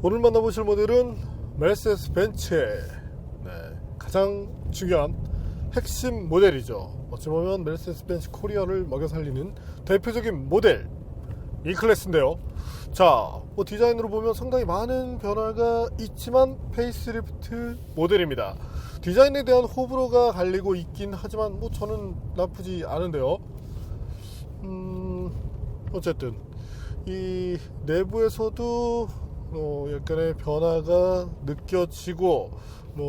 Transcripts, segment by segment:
오늘 만나보실 모델은 메르세데스 벤츠의 가장 중요한 핵심 모델이죠. 어찌 보면 메르세데스 벤츠 코리아를 먹여 살리는 대표적인 모델 E클래스인데요. 자, 디자인으로 보면 상당히 많은 변화가 있지만 페이스리프트 모델입니다. 디자인에 대한 호불호가 갈리고 있긴 하지만 저는 나쁘지 않은데요. 어쨌든 이 내부에서도 약간의 변화가 느껴지고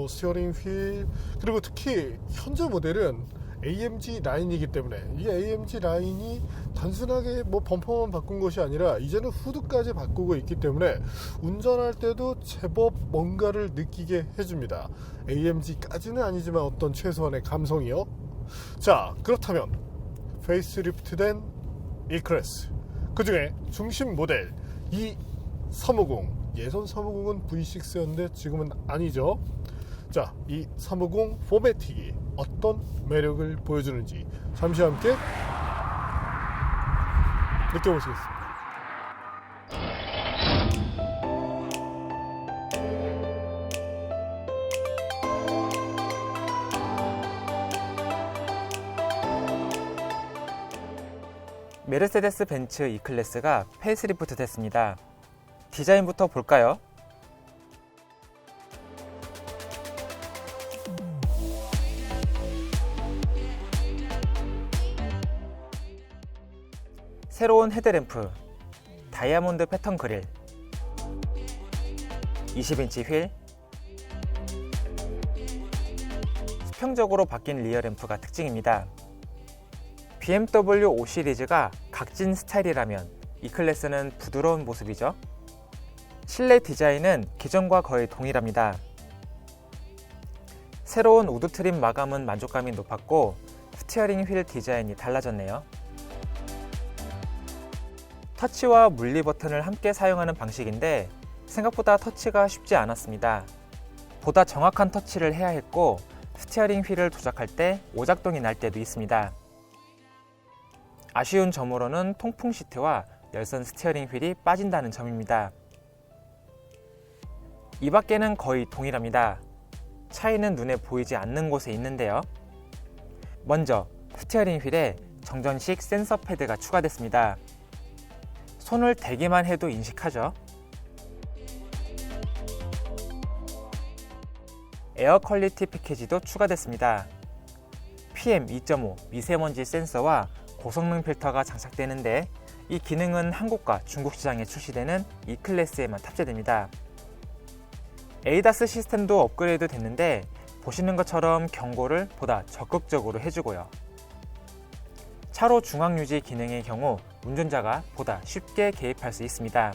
스티어링 휠, 그리고 특히 현재 모델은 AMG 라인이기 때문에 이 AMG 라인이 단순하게 범퍼만 바꾼 것이 아니라 이제는 후드까지 바꾸고 있기 때문에 운전할 때도 제법 뭔가를 느끼게 해줍니다. AMG까지는 아니지만 어떤 최소한의 감성이요. 자, 그렇다면 페이스리프트된 E클래스, 그 중에 중심 모델 E350, 예전 350은 V6였는데 지금은 아니죠. 자, 이 350 포매틱이 어떤 매력을 보여주는지 잠시 함께 느껴보시겠습니다. 메르세데스 벤츠 E클래스가 페이스리프트 됐습니다. 디자인부터 볼까요? 새로운 헤드램프, 다이아몬드 패턴 그릴, 20인치 휠, 수평적으로 바뀐 리어램프가 특징입니다. BMW 5 시리즈가 각진 스타일이라면 E클래스는 부드러운 모습이죠. 실내 디자인은 기존과 거의 동일합니다. 새로운 우드 트림 마감은 만족감이 높았고 스티어링 휠 디자인이 달라졌네요. 터치와 물리 버튼을 함께 사용하는 방식인데 생각보다 터치가 쉽지 않았습니다. 보다 정확한 터치를 해야 했고 스티어링 휠을 조작할 때 오작동이 날 때도 있습니다. 아쉬운 점으로는 통풍 시트와 열선 스티어링 휠이 빠진다는 점입니다. 이 밖에는 거의 동일합니다. 차이는 눈에 보이지 않는 곳에 있는데요. 먼저 스티어링 휠에 정전식 센서 패드가 추가됐습니다. 손을 대기만 해도 인식하죠. 에어 퀄리티 패키지도 추가됐습니다. PM2.5 미세먼지 센서와 고성능 필터가 장착되는데 이 기능은 한국과 중국 시장에 출시되는 E클래스에만 탑재됩니다. ADAS 시스템도 업그레이드 됐는데 보시는 것처럼 경고를 보다 적극적으로 해주고요. 차로 중앙 유지 기능의 경우 운전자가 보다 쉽게 개입할 수 있습니다.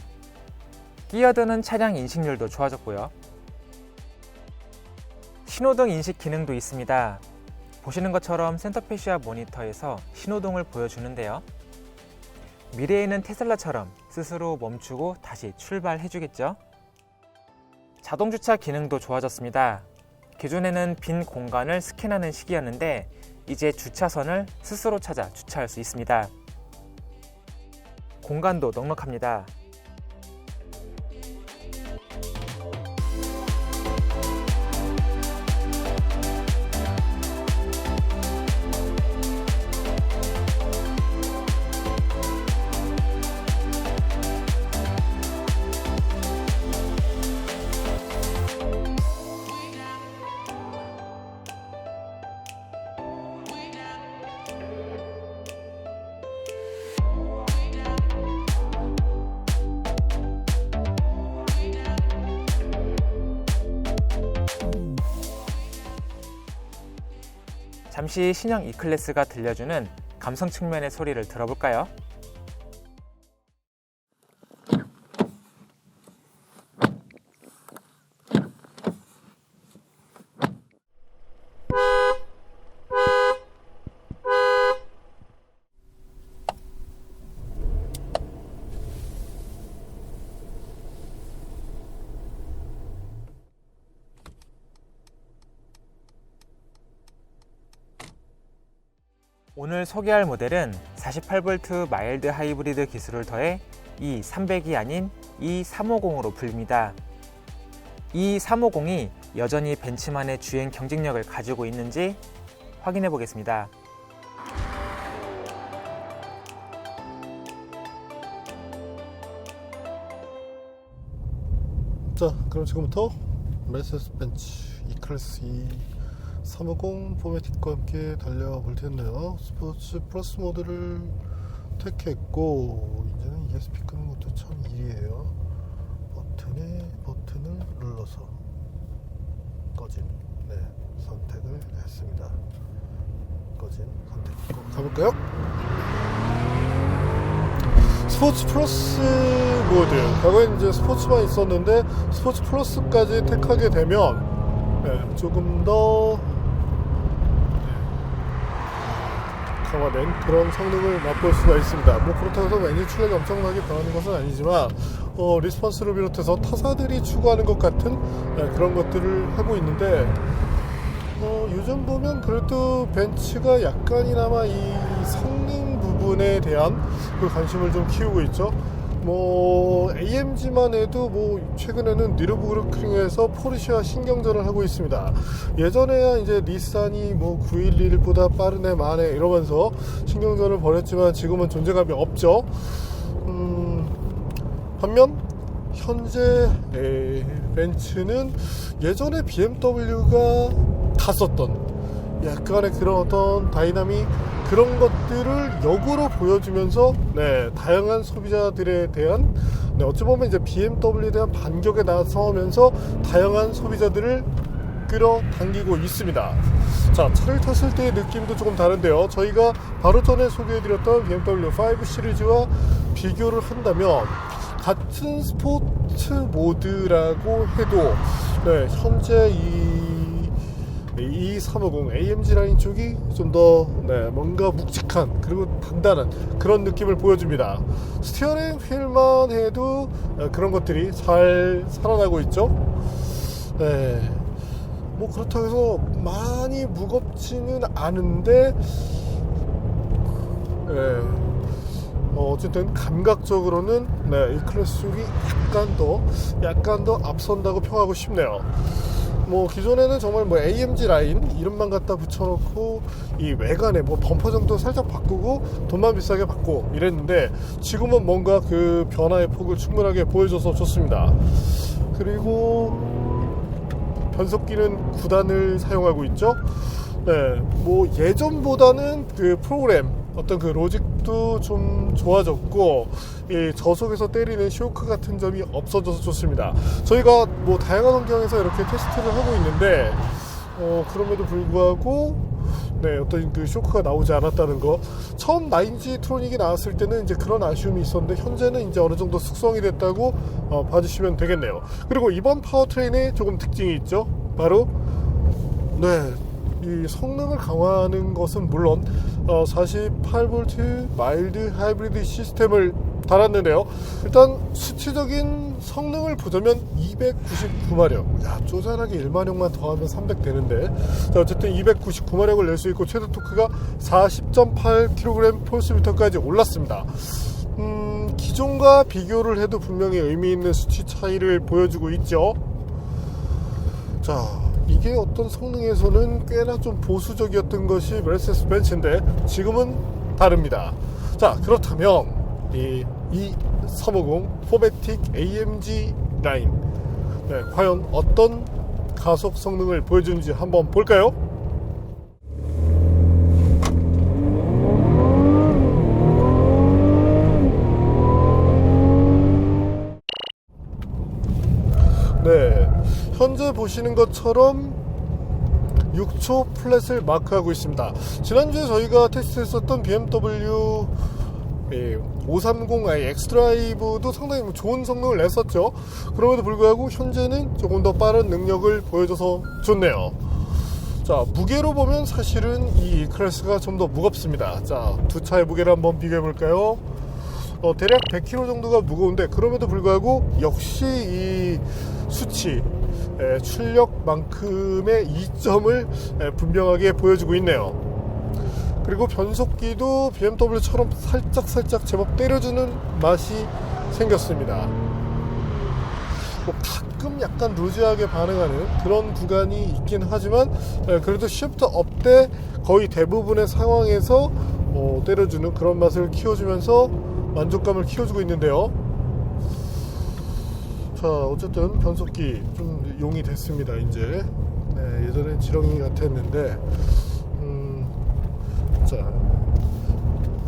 끼어드는 차량 인식률도 좋아졌고요. 신호등 인식 기능도 있습니다. 보시는 것처럼 센터페시아 모니터에서 신호등을 보여주는데요. 미래에는 테슬라처럼 스스로 멈추고 다시 출발해주겠죠? 자동주차 기능도 좋아졌습니다. 기존에는 빈 공간을 스캔하는 식이었는데 이제 주차선을 스스로 찾아 주차할 수 있습니다. 공간도 넉넉합니다. 잠시 신형 E클래스가 들려주는 감성 측면의 소리를 들어볼까요? 오늘 소개할 모델은 48V 마일드 하이브리드 기술을 더해 E300이 아닌 E350으로 불립니다. E350이 여전히 벤츠만의 주행 경쟁력을 가지고 있는지 확인해 보겠습니다. 자, 그럼 지금부터 메르세데스 벤츠 E클래스 E350 포매틱과 함께 달려볼 텐데요. 스포츠 플러스 모드를 택했고, 이제는 ESP 끄는 것도 참 일이에요. 버튼을 눌러서 꺼짐. 네, 선택을 했습니다. 꺼짐 선택했고, 가볼까요? 스포츠 플러스 모드. 과거엔 이제 스포츠만 있었는데 스포츠 플러스까지 택하게 되면 조금 더 강화된 그런 성능을 맛볼 수가 있습니다. 뭐 그렇다고 해서 엔진 출력이 엄청나게 변하는 것은 아니지만 리스폰스를 비롯해서 타사들이 추구하는 것 같은 그런 것들을 하고 있는데 요즘 보면 그래도 벤츠가 약간이나마 이 성능 부분에 대한 그 관심을 좀 키우고 있죠. 뭐 AMG만 해도 뭐 최근에는 뉴르부르크링에서 포르쉐와 신경전을 하고 있습니다. 예전에야 이제 닛산이 뭐 911보다 빠르네 마네 이러면서 신경전을 벌였지만 지금은 존재감이 없죠. 반면 현재 벤츠는 예전에 BMW가 갔었던 약간의 그런 어떤 다이나믹 그런 것들을 역으로 보여주면서 다양한 소비자들에 대한 어찌 보면 이제 BMW에 대한 반격에 나서면서 다양한 소비자들을 끌어당기고 있습니다. 자, 차를 탔을 때의 느낌도 조금 다른데요. 저희가 바로 전에 소개해드렸던 BMW 5 시리즈와 비교를 한다면 같은 스포츠 모드라고 해도 현재 이 350 AMG 라인 쪽이 좀 더 뭔가 묵직한 그리고 단단한 그런 느낌을 보여줍니다. 스티어링 휠만 해도 그런 것들이 잘 살아나고 있죠. 뭐 그렇다고 해서 많이 무겁지는 않은데 어쨌든 감각적으로는 이 클래스 쪽이 약간 더 앞선다고 평하고 싶네요. 뭐 기존에는 정말 뭐 AMG 라인 이름만 갖다 붙여놓고 이 외관에 뭐 범퍼 정도 살짝 바꾸고 돈만 비싸게 받고 이랬는데 지금은 뭔가 그 변화의 폭을 충분하게 보여줘서 좋습니다. 그리고 변속기는 9단을 사용하고 있죠. 뭐 예전보다는 그 프로그램 어떤 그 로직도 좀 좋아졌고 이 저속에서 때리는 쇼크 같은 점이 없어져서 좋습니다. 저희가 뭐 다양한 환경에서 이렇게 테스트를 하고 있는데 그럼에도 불구하고 어떤 그 쇼크가 나오지 않았다는 거. 처음 9G 트로닉이 나왔을 때는 이제 그런 아쉬움이 있었는데 현재는 이제 어느 정도 숙성이 됐다고 봐주시면 되겠네요. 그리고 이번 파워트레인에 조금 특징이 있죠. 바로 이 성능을 강화하는 것은 물론 48V 마일드 하이브리드 시스템을 달았는데요. 일단 수치적인 성능을 보자면 299마력. 야, 쪼잔하게 1마력만 더하면 300 되는데. 자, 어쨌든 299마력을 낼 수 있고 최대 토크가 40.8kg/F까지 올랐습니다. 기존과 비교를 해도 분명히 의미 있는 수치 차이를 보여주고 있죠. 자, 이게 어떤 성능에서는 꽤나 좀 보수적이었던 것이 메르세데스 벤츠인데 지금은 다릅니다. 자, 그렇다면 이 350 포매틱 AMG 라인 과연 어떤 가속 성능을 보여주는지 한번 볼까요? 현재 보시는 것처럼 6초 플랫을 마크하고 있습니다. 지난주에 저희가 테스트했었던 BMW 530i 엑스드라이브도 상당히 좋은 성능을 냈었죠. 그럼에도 불구하고 현재는 조금 더 빠른 능력을 보여줘서 좋네요. 자, 무게로 보면 사실은 이 클래스가 좀 더 무겁습니다. 자, 두 차의 무게를 한번 비교해 볼까요? 대략 100kg 정도가 무거운데 그럼에도 불구하고 역시 이 수치 출력만큼의 이점을 분명하게 보여주고 있네요. 그리고 변속기도 BMW처럼 살짝 제법 때려주는 맛이 생겼습니다. 뭐 가끔 약간 루즈하게 반응하는 그런 구간이 있긴 하지만 그래도 시프트 업 때 거의 대부분의 상황에서 때려주는 그런 맛을 키워주면서 만족감을 키워주고 있는데요. 자, 어쨌든 변속기 좀 용이 됐습니다. 이제 예전엔 지렁이 같았는데 자,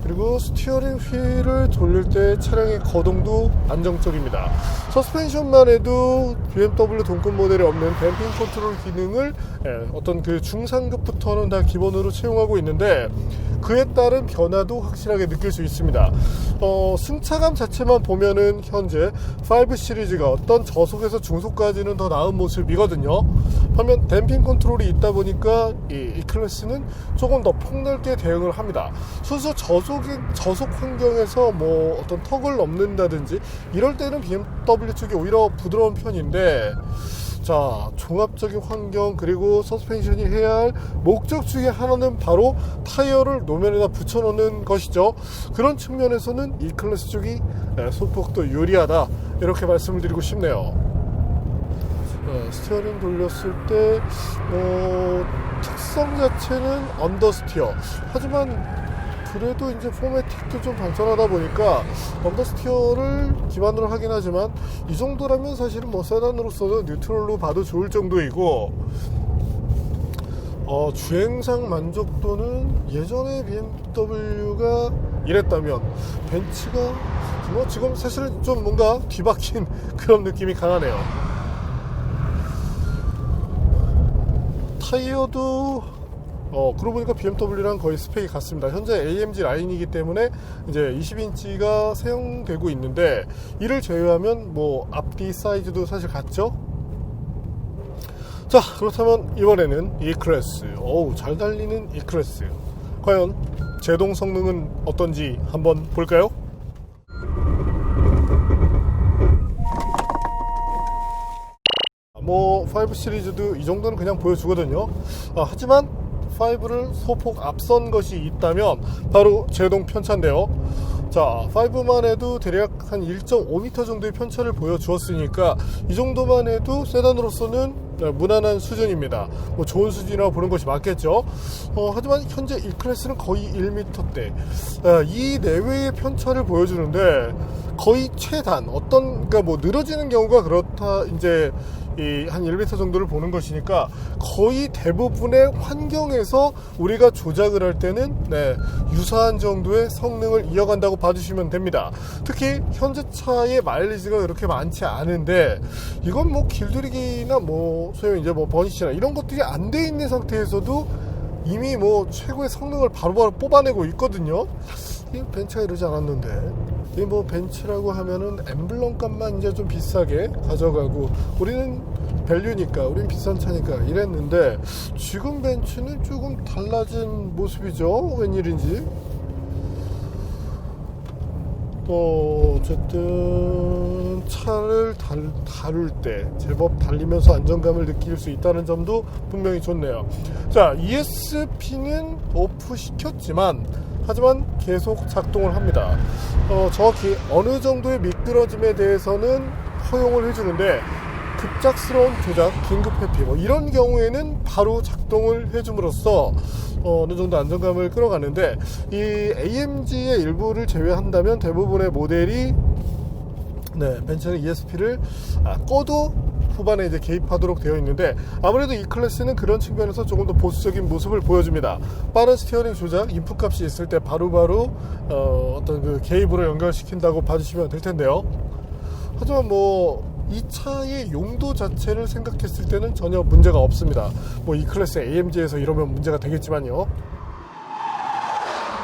그리고 스티어링 휠을 돌릴 때 차량의 거동도 안정적입니다. 서스펜션만 해도 BMW 동급 모델에 없는 댐핑 컨트롤 기능을 어떤 그 중상급부터는 다 기본으로 채용하고 있는데 그에 따른 변화도 확실하게 느낄 수 있습니다. 승차감 자체만 보면은 현재 5 시리즈가 어떤 저속에서 중속까지는 더 나은 모습이거든요. 반면 댐핑 컨트롤이 있다 보니까 이 클래스는 조금 더 폭넓게 대응을 합니다. 순수 저속 환경에서 뭐 어떤 턱을 넘는다든지 이럴 때는 BMW 쪽이 오히려 부드러운 편인데, 자, 종합적인 환경 그리고 서스펜션이 해야 할 목적 중에 하나는 바로 타이어를 노면에다 붙여놓는 것이죠. 그런 측면에서는 이 클래스 쪽이 소폭도 유리하다, 이렇게 말씀을 드리고 싶네요. 스티어링 돌렸을 때 특성 자체는 언더스티어, 하지만 그래도 이제 포매틱도 좀 발전하다 보니까 언더스티어를 기반으로 하긴 하지만 이 정도라면 사실은 뭐 세단으로서는 뉴트럴로 봐도 좋을 정도이고, 주행상 만족도는 예전에 BMW가 이랬다면 벤츠가 뭐 지금 사실은 좀 뭔가 뒤바뀐 그런 느낌이 강하네요. 타이어도 그러고 보니까 BMW랑 거의 스펙이 같습니다. 현재 AMG 라인이기 때문에 이제 20인치가 사용되고 있는데 이를 제외하면 뭐 앞뒤 사이즈도 사실 같죠. 자, 그렇다면 이번에는 E-클래스, 잘 달리는 E-클래스, 과연 제동 성능은 어떤지 한번 볼까요? 뭐 5 시리즈도 이 정도는 그냥 보여주거든요. 하지만 5를 소폭 앞선 것이 있다면 바로 제동 편차인데요. 자, 5만 해도 대략 한 1.5m 정도의 편차를 보여주었으니까 이 정도만 해도 세단으로서는 무난한 수준입니다. 뭐 좋은 수준이라고 보는 것이 맞겠죠. 하지만 현재 E-클래스는 거의 1m대 이 내외의 편차를 보여주는데 거의 최단 그러니까 뭐 늘어지는 경우가 그렇다, 이제 한 1m 정도를 보는 것이니까 거의 대부분의 환경에서 우리가 조작을 할 때는 유사한 정도의 성능을 이어간다고 봐주시면 됩니다. 특히 현재 차의 마일리지가 그렇게 많지 않은데 이건 뭐 길들이기나 뭐 소위 이제 뭐 버니시나 이런 것들이 안 돼 있는 상태에서도 이미 뭐 최고의 성능을 바로바로 뽑아내고 있거든요. 이 벤츠가 이러지 않았는데, 이 뭐 벤츠라고 하면은 엠블럼 값만 이제 좀 비싸게 가져가고 우리는 밸류니까, 우린 비싼 차니까 이랬는데 지금 벤츠는 조금 달라진 모습이죠. 웬일인지. 어쨌든 차를 다룰 때 제법 달리면서 안정감을 느낄 수 있다는 점도 분명히 좋네요. 자, ESP는 오프 시켰지만 하지만 계속 작동을 합니다. 정확히 어느 정도의 미끄러짐에 대해서는 허용을 해주는데 급작스러운 조작, 긴급 회피 뭐 이런 경우에는 바로 작동을 해줌으로써 어느 정도 안정감을 끌어가는데, 이 AMG의 일부를 제외한다면 대부분의 모델이 벤츠는 ESP를 꺼도 후반에 이제 개입하도록 되어 있는데, 아무래도 이 클래스는 그런 측면에서 조금 더 보수적인 모습을 보여줍니다. 빠른 스티어링 조작, 인풋 값이 있을 때 바로바로 어떤 그 개입으로 연결시킨다고 봐주시면 될 텐데요. 하지만 뭐 이 차의 용도 자체를 생각했을 때는 전혀 문제가 없습니다. 뭐 이 클래스 AMG에서 이러면 문제가 되겠지만요.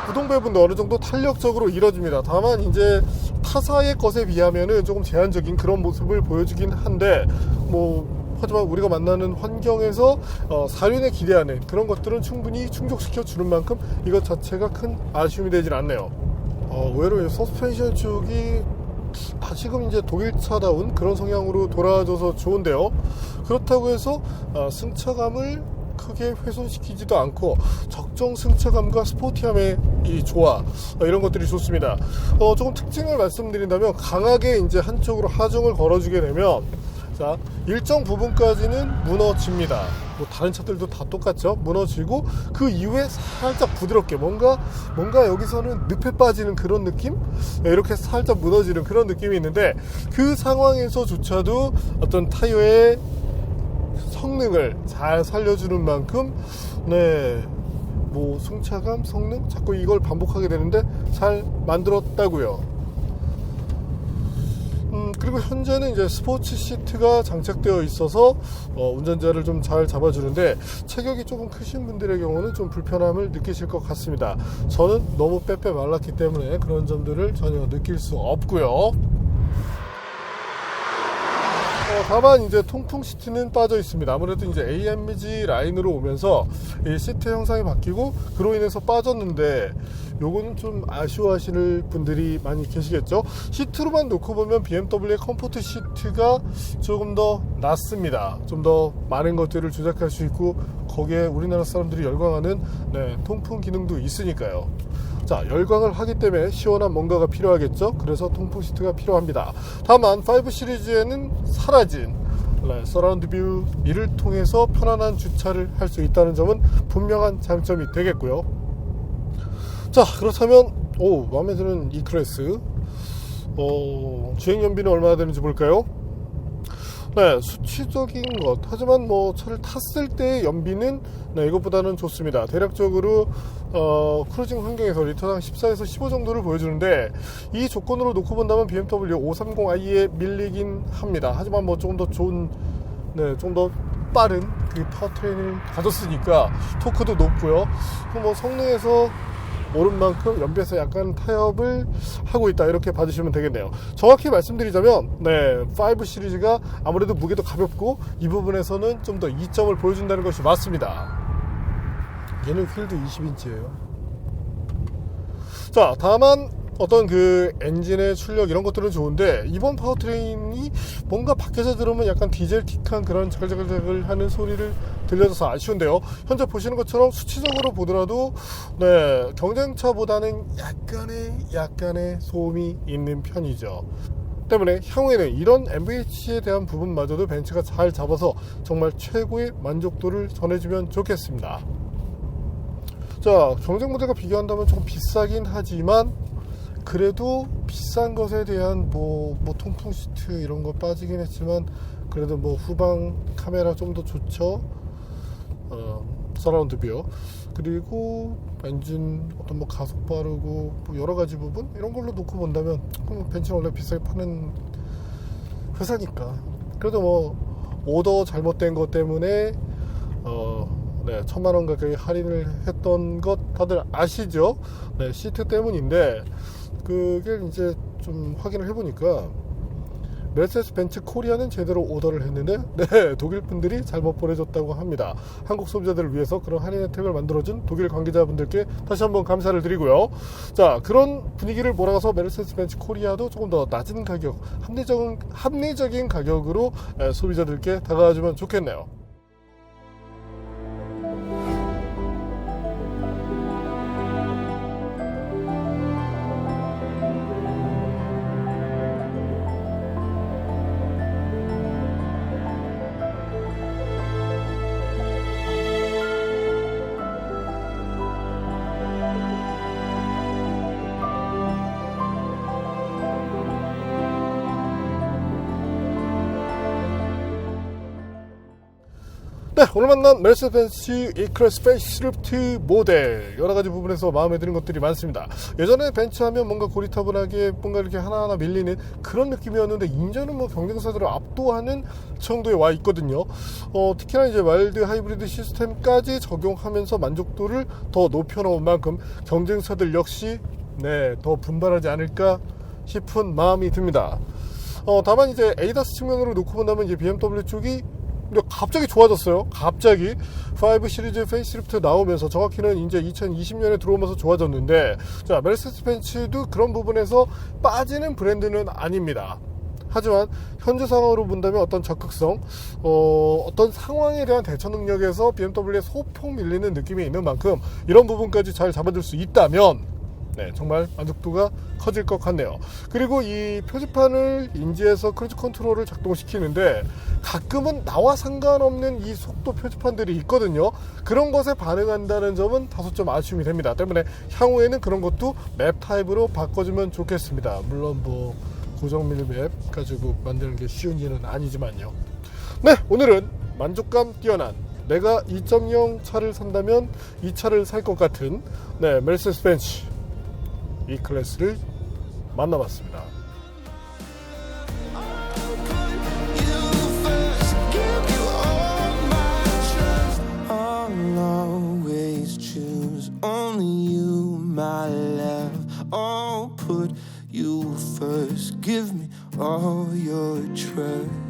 구동 배분도 어느 정도 탄력적으로 이뤄집니다. 다만 이제 타사의 것에 비하면은 조금 제한적인 그런 모습을 보여주긴 한데, 뭐 하지만 우리가 만나는 환경에서 사륜에 기대하는 그런 것들은 충분히 충족시켜 주는 만큼 이것 자체가 큰 아쉬움이 되진 않네요. 의외로 서스펜션 쪽이 다시금 이제 독일차다운 그런 성향으로 돌아와줘서 좋은데요. 그렇다고 해서 승차감을 크게 훼손시키지도 않고 적정 승차감과 스포티함의 이 조화, 이런 것들이 좋습니다. 조금 특징을 말씀드린다면 강하게 이제 한쪽으로 하중을 걸어주게 되면 자, 일정 부분까지는 무너집니다. 뭐 다른 차들도 다 똑같죠. 무너지고 그 이후에 살짝 부드럽게 뭔가 여기서는 늪에 빠지는 그런 느낌? 이렇게 살짝 무너지는 그런 느낌이 있는데 그 상황에서조차도 어떤 타이어의 성능을 잘 살려주는 만큼 뭐 승차감, 성능 자꾸 이걸 반복하게 되는데 잘 만들었다고요. 그리고 현재는 이제 스포츠 시트가 장착되어 있어서 운전자를 좀 잘 잡아주는데 체격이 조금 크신 분들의 경우는 좀 불편함을 느끼실 것 같습니다. 저는 너무 빼빼 말랐기 때문에 그런 점들을 전혀 느낄 수 없고요. 다만 이제 통풍 시트는 빠져 있습니다. 아무래도 이제 AMG 라인으로 오면서 이 시트 형상이 바뀌고 그로 인해서 빠졌는데 요거는 좀 아쉬워하시는 분들이 많이 계시겠죠. 시트로만 놓고 보면 BMW의 컴포트 시트가 조금 더 낫습니다. 좀 더 많은 것들을 조작할 수 있고 거기에 우리나라 사람들이 열광하는 통풍 기능도 있으니까요. 자, 열광을 하기 때문에 시원한 뭔가가 필요하겠죠. 그래서 통풍 시트가 필요합니다. 다만 5 시리즈에는 사라진 서라운드 뷰 이를 통해서 편안한 주차를 할 수 있다는 점은 분명한 장점이 되겠고요. 자, 그렇다면 마음에 드는 이 클래스 주행 연비는 얼마나 되는지 볼까요? 수치적인 것 하지만 뭐 차를 탔을 때의 연비는 이것보다는 좋습니다. 대략적으로 크루징 환경에서 리터당 14에서 15 정도를 보여주는데 이 조건으로 놓고 본다면 BMW 530i에 밀리긴 합니다. 하지만 뭐 조금 더 좋은 좀 더 빠른 그 파워트레인을 가졌으니까 토크도 높고요. 뭐 성능에서 오른 만큼 연비에서 약간 타협을 하고 있다, 이렇게 봐주시면 되겠네요. 정확히 말씀드리자면 5 시리즈가 아무래도 무게도 가볍고 이 부분에서는 좀 더 이점을 보여준다는 것이 맞습니다. 얘는 휠도 20인치예요 자, 다만 어떤 그 엔진의 출력 이런 것들은 좋은데 이번 파워트레인이 뭔가 밖에서 들으면 약간 디젤틱한 그런 자글자글 하는 소리를 들려줘서 아쉬운데요. 현재 보시는 것처럼 수치적으로 보더라도 경쟁차보다는 약간의 소음이 있는 편이죠. 때문에 향후에는 이런 MVH에 대한 부분마저도 벤츠가 잘 잡아서 정말 최고의 만족도를 전해주면 좋겠습니다. 자, 경쟁 모델과 비교한다면 조금 비싸긴 하지만 그래도 비싼 것에 대한 뭐 통풍 시트 이런 거 빠지긴 했지만 그래도 뭐 후방 카메라 좀 더 좋죠. 서라운드 뷰 그리고 엔진 어떤 뭐 가속 빠르고 뭐 여러 가지 부분 이런 걸로 놓고 본다면 벤츠는 원래 비싸게 파는 회사니까 그래도 뭐 오더 잘못된 것 때문에 1,000만 원 가까이 할인을 했던 것 다들 아시죠? 시트 때문인데 그게 이제 좀 확인을 해보니까 메르세데스 벤츠 코리아는 제대로 오더를 했는데 독일 분들이 잘못 보내줬다고 합니다. 한국 소비자들을 위해서 그런 할인 혜택을 만들어준 독일 관계자분들께 다시 한번 감사를 드리고요. 자, 그런 분위기를 몰아가서 메르세데스 벤츠 코리아도 조금 더 낮은 가격, 합리적인 가격으로 소비자들께 다가와주면 좋겠네요. 오늘 만난 메르세데스 벤츠 E클래스 페이스리프트 모델 여러가지 부분에서 마음에 드는 것들이 많습니다. 예전에 벤츠 하면 뭔가 고리타분하게 뭔가 이렇게 하나하나 밀리는 그런 느낌이었는데 이제는 뭐 경쟁사들을 압도하는 정도에 와 있거든요. 특히나 이제 와일드 하이브리드 시스템까지 적용하면서 만족도를 더 높여놓은 만큼 경쟁사들 역시 더 분발하지 않을까 싶은 마음이 듭니다. 다만 이제 에이다스 측면으로 놓고 본다면 이제 BMW 쪽이 갑자기 좋아졌어요. 갑자기 5 시리즈 페이스리프트 나오면서 정확히는 이제 2020년에 들어오면서 좋아졌는데 자, 메르세데스 벤츠도 그런 부분에서 빠지는 브랜드는 아닙니다. 하지만 현재 상황으로 본다면 어떤 적극성, 어떤 상황에 대한 대처 능력에서 BMW에 소폭 밀리는 느낌이 있는 만큼 이런 부분까지 잘 잡아줄 수 있다면 네, 정말 만족도가 커질 것 같네요. 그리고 이 표지판을 인지해서 크루즈 컨트롤을 작동시키는데 가끔은 나와 상관없는 이 속도 표지판들이 있거든요. 그런 것에 반응한다는 점은 다소 좀 아쉬움이 됩니다. 때문에 향후에는 그런 것도 맵 타입으로 바꿔주면 좋겠습니다. 물론 뭐 고정밀 맵 가지고 만드는 게 쉬운 일은 아니지만요. 네, 오늘은 만족감 뛰어난 내가 2.0 차를 산다면 이 차를 살 것 같은 네, 메르세데스 벤츠 이 클래스를 만나봤습니다. I'll always choose only you, my love. I'll put you first. Give me all your trust.